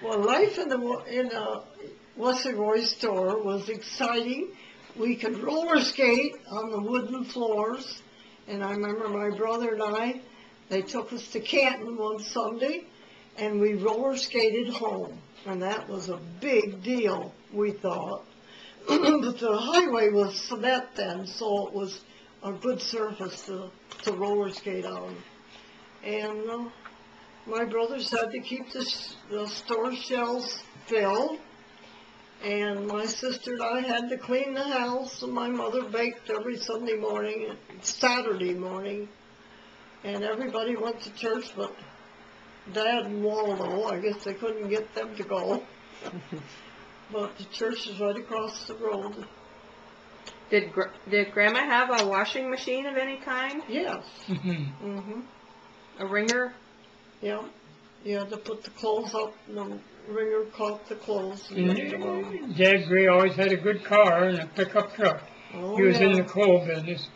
Well, life in a Westinghouse store was exciting. We could roller skate on the wooden floors, and I remember my brother and they took us to Canton one Sunday, and we roller skated home, and that was a big deal, we thought. But the highway was cement then, so it was a good surface to roller skate on. And my brothers had to keep the store shelves filled, and my sister and I had to clean the house, and my mother baked every Sunday morning, Saturday morning, and everybody went to church, but Dad and Waldo, I guess they couldn't get them to go. But the church is right across the road. Did Grandma have a washing machine of any kind? Yes. A wringer? Yeah. You had to put the clothes up, and the wringer caught the clothes. Dad Gray always had a good car and a pickup truck. Oh, he was in the coal business.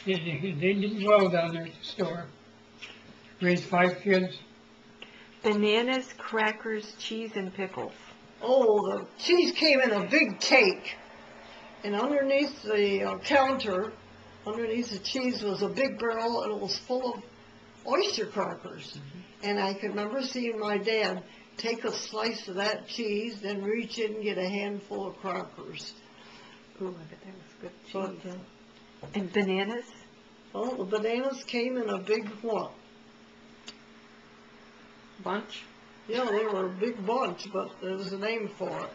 They did well down there at the store. Raised 5 kids. Bananas, crackers, cheese, and pickles. Oh, the cheese came in a big cake. And underneath the counter, underneath the cheese was a big barrel, and it was full of oyster crackers. And I can remember seeing my dad take a slice of that cheese, then reach in and get a handful of crackers. Ooh, I bet that was good cheese. But, and bananas? Oh, the bananas came in a big what? Bunch? Yeah, they were a big bunch, but there was a name for it.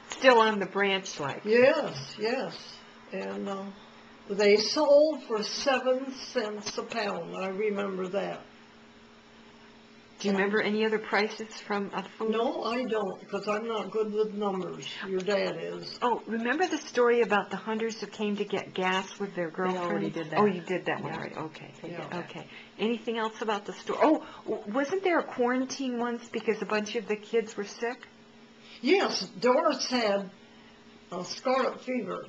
Still on the branch, like? Yes, yes. And they sold for 7 cents a pound. I remember that. Do you remember any other prices from a food? No, I don't, because I'm not good with numbers. Your dad is. Oh, remember the story about the hunters who came to get gas with their girlfriends? I already did that. Oh, you did that one, right? Okay. Yeah. Okay. Anything else about the store? Oh, wasn't there a quarantine once because a bunch of the kids were sick? Yes, Doris had scarlet fever.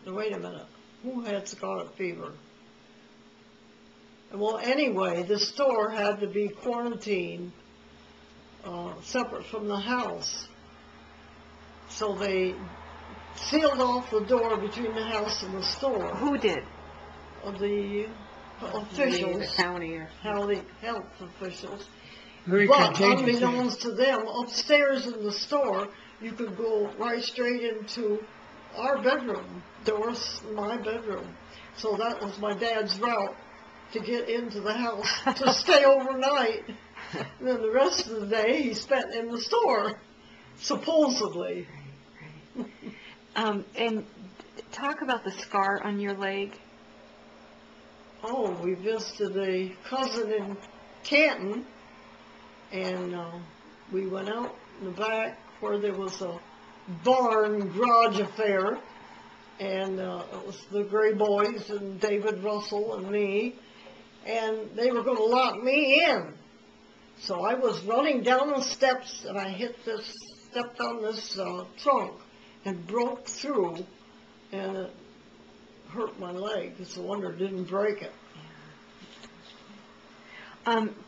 Now, wait a minute. Who had scarlet fever? Well, anyway, the store had to be quarantined separate from the house. So they sealed off the door between the house and the store. Who did? The officials. The county or health officials. Very But contagious. unbeknownst to them, upstairs in the store, you could go right straight into our bedroom, Doris, my bedroom. So that was my dad's route to get into the house to stay overnight. And then the rest of the day he spent in the store, supposedly. And talk about the scar on your leg. Oh, we visited a cousin in Canton, and we went out in the back where there was a barn garage affair, and it was the Gray Boys and David Russell and me, and they were going to lock me in. So I was running down the steps, and I stepped on this trunk and broke through, and it hurt my leg. It's a wonder it didn't break it.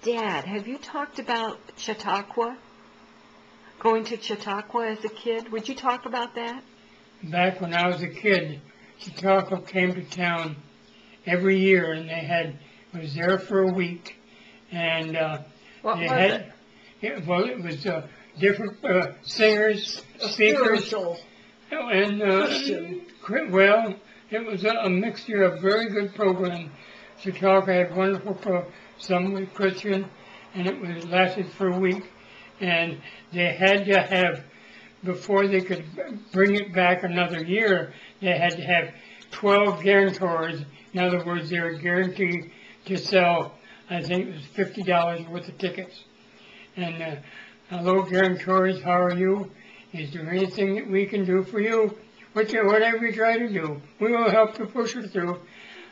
Dad, have you talked about Chautauqua? Going to Chautauqua as a kid? Would you talk about that? Back when I was a kid, Chautauqua came to town every year, and it was there for a week, and what they was had it? Well, it was different singers, speakers, Spiritual. and Christian. well, it was a mixture of very good program. Chautauqua had wonderful some were Christian, and it lasted for a week, and they had to have, before they could bring it back another year, they had to have 12 guarantors. In other words, they were guaranteed to sell, I think it was $50 worth of tickets. And hello, guarantors, how are you? Is there anything that we can do for you? Whatever you try to do, we will help you push it through.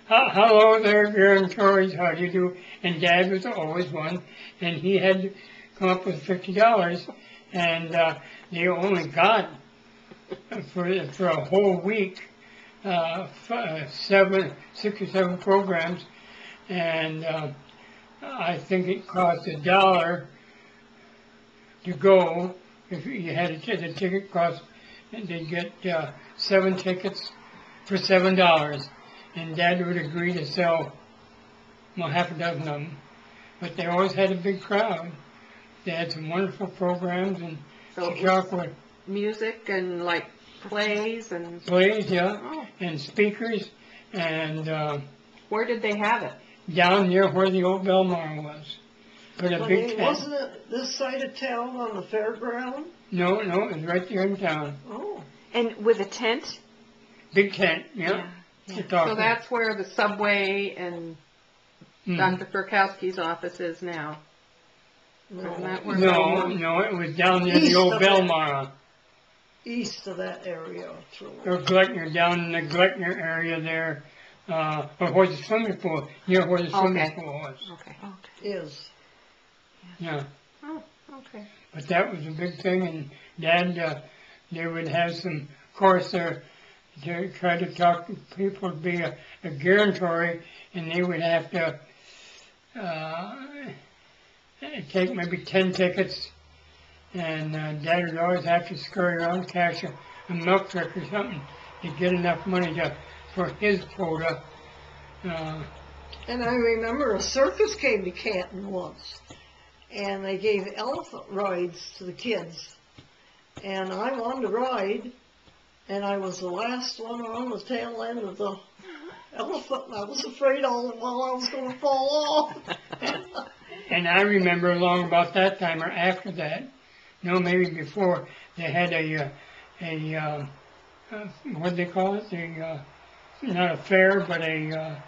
Hello there, guarantors, how do you do? And Dad was always one, and he had to come up with $50, and they only got, for a whole week, 6 or 7 programs, and I think it cost $1 to go, if you had the ticket cost, and they'd get 7 tickets for $7, and Dad would agree to sell, well, half a dozen of them. But they always had a big crowd. They had some wonderful programs, and So it was Chautauqua music and like plays and... plays, yeah, Oh. and speakers, and Where did they have it? down near where the old Belmar was. Put a But big tent. wasn't it this side of town on the fairground? No, it was right there in town. Oh, And with a tent? Big tent, yeah. Chautauqua. So that's where the subway and Mm. Dr. Ferkowski's office is now. no, Isn't that where No, it was down near the East old of it. Belmar. east of that area, truly. Or Gleckner, down in the Gleckner area there, or where the swimming pool, near where the swimming Okay. pool was. Okay. Is. Yeah, Oh, okay. but that was a big thing, and Dad, they would have some, of course, they tried to talk to people to be a guarantor, and they would have to take maybe 10 tickets, and Dad would always have to scurry around, cash a milk truck or something to get enough money for his quota. And I remember a circus came to Canton once, and they gave elephant rides to the kids. And I wanted to ride, and I was the last one on the tail end of the elephant, and I was afraid all the while I was going to fall off. And I remember along about that time or after that, no, maybe before, they had what do they call it? Not a fair, but a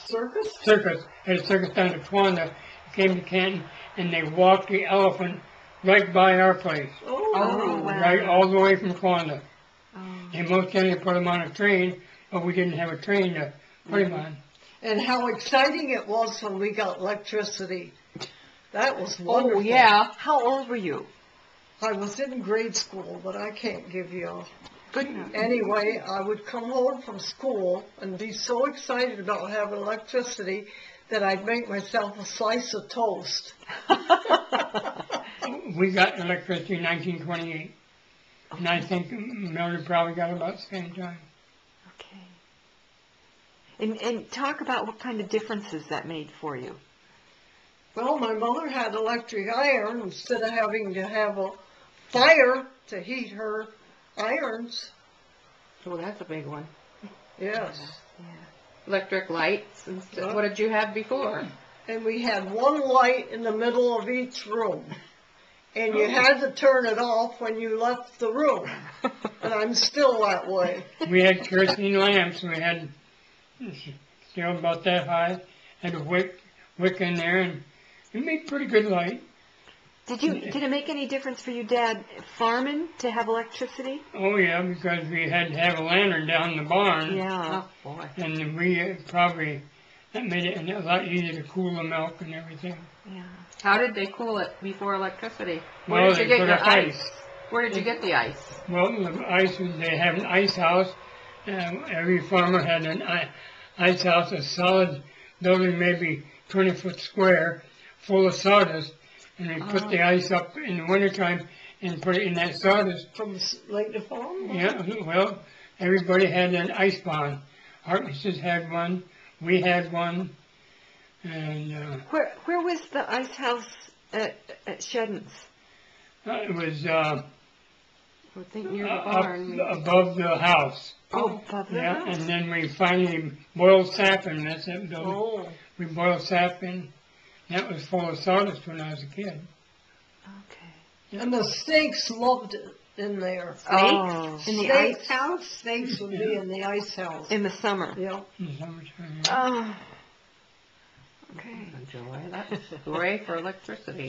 Circus? circus. Had a circus down to Towanda, came to Canton, and they walked the elephant right by our place, Oh, Oh, wow. right all the way from Towanda. Oh. They most generally put him on a train, but we didn't have a train to put him on. And how exciting it was when we got electricity. That was wonderful. Oh, yeah. How old were you? I was in grade school, but I can't give you a... Good enough. Anyway, I would come home from school and be so excited about having electricity that I'd make myself a slice of toast. We got electricity in 1928, and I think Mildred probably got it about the same time. Okay. And talk about what kind of differences that made for you. Well, my mother had electric iron instead of having to have a fire to heat her irons. Oh, that's a big one. Yes. Electric lights and stuff. What did you have before? And we had one light in the middle of each room. And you had to turn it off when you left the room. And I'm still that way. We had kerosene lamps, we had, still about that high, had a wick in there, and it made pretty good light. Did it make any difference for you, Dad, farming to have electricity? Oh yeah, because we had to have a lantern down in the barn. Yeah. Oh, boy. And we probably, that made it a lot easier to cool the milk and everything. Yeah. How did they cool it before electricity? Where Well, did you they get put your up ice? Where did you get the ice? Well, the ice, they have an ice house. Every farmer had an ice house, a solid building, maybe 20 foot square, full of sawdust. And we put the ice up in the wintertime and put it in that sawdust. From Lake to Farm? Yeah, well, everybody had an ice pond. Harknesses had one, we had one, and Where was the ice house at Shedden's? it was I would think near the up barn. maybe. above the house. Oh, above the Yeah, house. and then we finally boiled sap in, that's that building. Oh, We boiled sap in, that was full of sawdust when I was a kid. Okay. and the snakes loved it in there. Oh. In the Snakes- ice house? Snakes would be in the ice house. In the summer. Yeah. In the summertime. Oh. Okay. Enjoy that. Hooray for electricity.